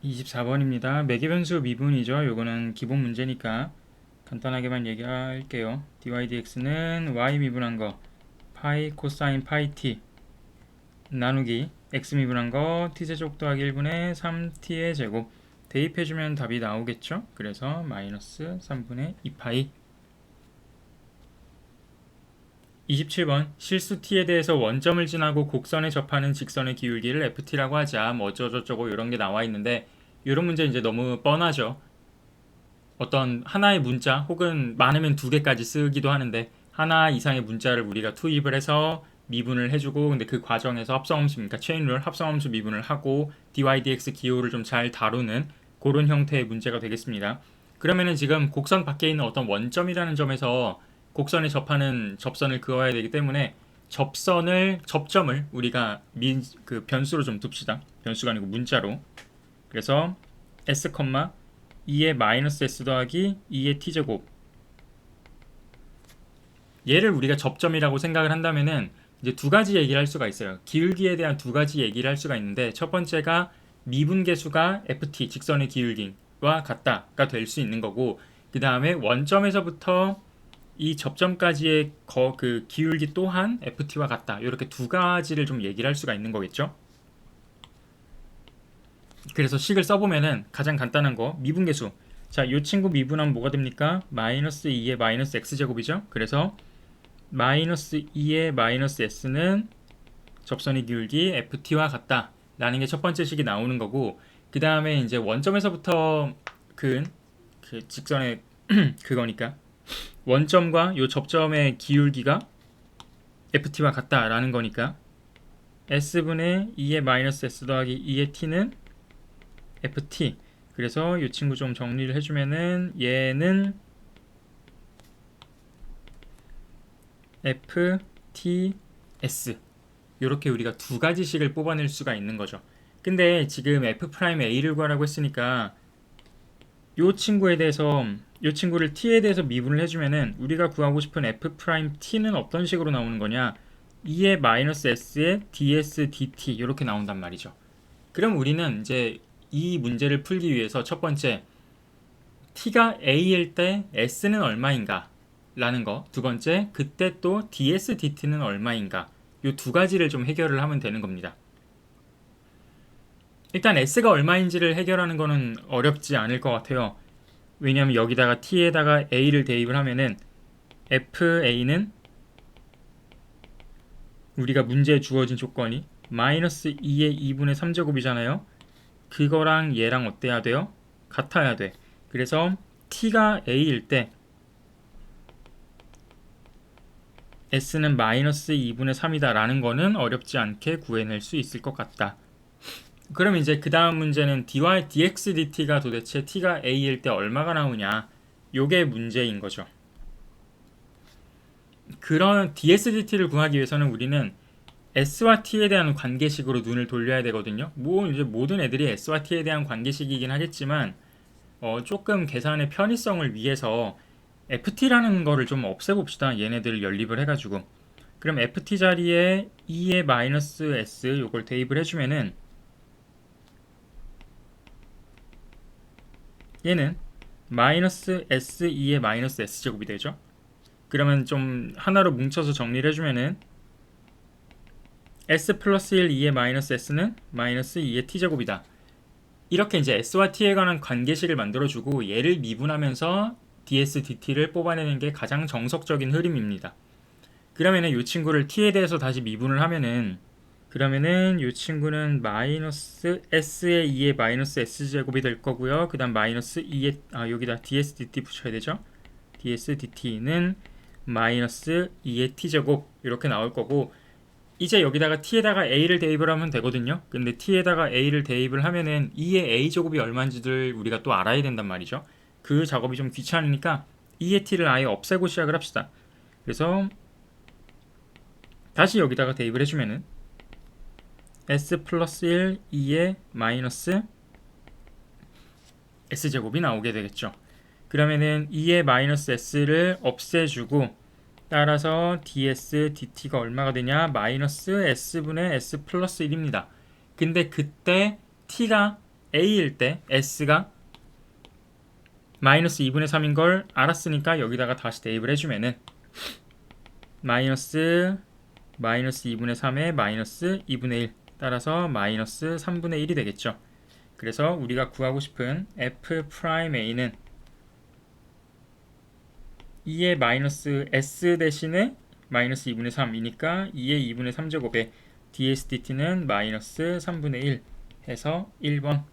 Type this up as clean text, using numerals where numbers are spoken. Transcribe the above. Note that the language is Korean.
24번입니다. 매개변수 미분이죠. 요거는 기본 문제니까 간단하게만 얘기할게요. dy dx는 y 미분한 거 파이 코사인 파이 t 나누기 x 미분한 거 t제곱 더하기 1분의 3t의 제곱 대입해주면 답이 나오겠죠. 그래서 마이너스 3분의 2파이. 27번 실수 t에 대해서 원점을 지나고 곡선에 접하는 직선의 기울기를 ft라고 하자. 뭐 어쩌고저쩌고 이런 게 나와 있는데 이런 문제 이제 너무 뻔하죠. 어떤 하나의 문자 혹은 많으면 두 개까지 쓰기도 하는데 하나 이상의 문자를 우리가 투입을 해서 미분을 해주고 근데 그 과정에서 합성함수, 그러니까 체인룰 합성함수 미분을 하고 dy dx 기호를 좀 잘 다루는 그런 형태의 문제가 되겠습니다. 그러면은 지금 곡선 밖에 있는 어떤 원점이라는 점에서 곡선에 접하는 접선을 그어야 되기 때문에 접점을 우리가 그 변수로 좀 둡시다. 변수가 아니고 문자로. 그래서 s, 2의 마이너스 s 더하기 2의 t제곱, 얘를 우리가 접점이라고 생각을 한다면은 이제 두 가지 얘기를 할 수가 있어요. 기울기에 대한 두 가지 얘기를 할 수가 있는데 첫 번째가 미분계수가 ft 직선의 기울기와 같다가 될 수 있는 거고, 그 다음에 원점에서부터 이 접점까지의 그 기울기 또한 ft와 같다. 이렇게 두 가지를 좀 얘기를 할 수가 있는 거겠죠. 그래서 식을 써보면은 가장 간단한 거 미분계수. 자, 이 친구 미분하면 뭐가 됩니까? 마이너스 2의 마이너스 x제곱이죠. 그래서 마이너스 2의 마이너스 s는 접선의 기울기 ft와 같다 라는 게 첫 번째 식이 나오는 거고, 그 다음에 이제 원점에서부터 그 직선의 그거니까 원점과 요 접점의 기울기가 ft와 같다라는 거니까 s분의 2의 마이너스 s 더하기 2의 t는 ft. 그래서 이 친구 좀 정리를 해주면은 얘는 fts, 이렇게 우리가 두 가지씩을 뽑아낼 수가 있는 거죠. 근데 지금 f'a를 구하라고 했으니까 이 친구에 대해서 이 친구를 t에 대해서 미분을 해주면은 우리가 구하고 싶은 f't는 어떤 식으로 나오는 거냐, 2의 마이너스 s의 ds dt 이렇게 나온단 말이죠. 그럼 우리는 이제 이 문제를 풀기 위해서 첫 번째 t가 a일 때 s는 얼마인가 라는 거, 두 번째 그때 또 ds dt는 얼마인가, 이 두 가지를 좀 해결을 하면 되는 겁니다. 일단 s가 얼마인지를 해결하는 거는 어렵지 않을 것 같아요. 왜냐하면 여기다가 t에다가 a를 대입을 하면은 fa는 우리가 문제에 주어진 조건이 마이너스 2의 2분의 3제곱이잖아요. 그거랑 얘랑 어때야 돼요? 같아야 돼. 그래서 t가 a일 때 s는 마이너스 2분의 3이다 라는 거는 어렵지 않게 구해낼 수 있을 것 같다. 그럼 이제 그 다음 문제는 dy dx dt가 도대체 t가 a일 때 얼마가 나오냐, 요게 문제인 거죠. 그런 ds dt를 구하기 위해서는 우리는 s와 t에 대한 관계식으로 눈을 돌려야 되거든요. 뭐 이제 모든 애들이 s와 t에 대한 관계식이긴 하겠지만 조금 계산의 편의성을 위해서 ft라는 거를 좀 없애봅시다. 얘네들을 연립을 해가지고. 그럼 ft 자리에 2의 마이너스 s 요걸 대입을 해주면은 얘는 마이너스 s2의 마이너스 s제곱이 되죠. 그러면 좀 하나로 뭉쳐서 정리를 해주면은 s 플러스 1 2의 마이너스 s는 마이너스 2의 t제곱이다. 이렇게 이제 s와 t에 관한 관계식을 만들어주고 얘를 미분하면서 ds dt를 뽑아내는 게 가장 정석적인 흐름입니다. 그러면은 이 친구를 t에 대해서 다시 미분을 하면은, 그러면은 이 친구는 마이너스 s의 2의 마이너스 s제곱이 될 거고요. 그 다음 마이너스 2의 여기다 ds dt 붙여야 되죠. ds dt는 마이너스 2의 t제곱 이렇게 나올 거고, 이제 여기다가 t에다가 a를 대입을 하면 되거든요. 근데 t에다가 a를 대입을 하면은 2의 a제곱이 얼마인지를 우리가 또 알아야 된단 말이죠. 그 작업이 좀 귀찮으니까 2의 t를 아예 없애고 시작을 합시다. 그래서 다시 여기다가 대입을 해주면은 s 플러스 1 2의 마이너스 s제곱이 나오게 되겠죠. 그러면은 2의 마이너스 s를 없애주고 따라서 ds dt가 얼마가 되냐, 마이너스 s분의 s 플러스 1입니다. 근데 그때 t가 a일 때 s가 마이너스 2분의 3인 걸 알았으니까 여기다가 다시 대입을 해주면은 마이너스 2분의 3에 마이너스 2분의 1 따라서 마이너스 3분의 1이 되겠죠. 그래서 우리가 구하고 싶은 f'a는 2의 마이너스 s 대신에 마이너스 2분의 3이니까 2의 2분의 3제곱에 dsdt는 마이너스 3분의 1 해서 1번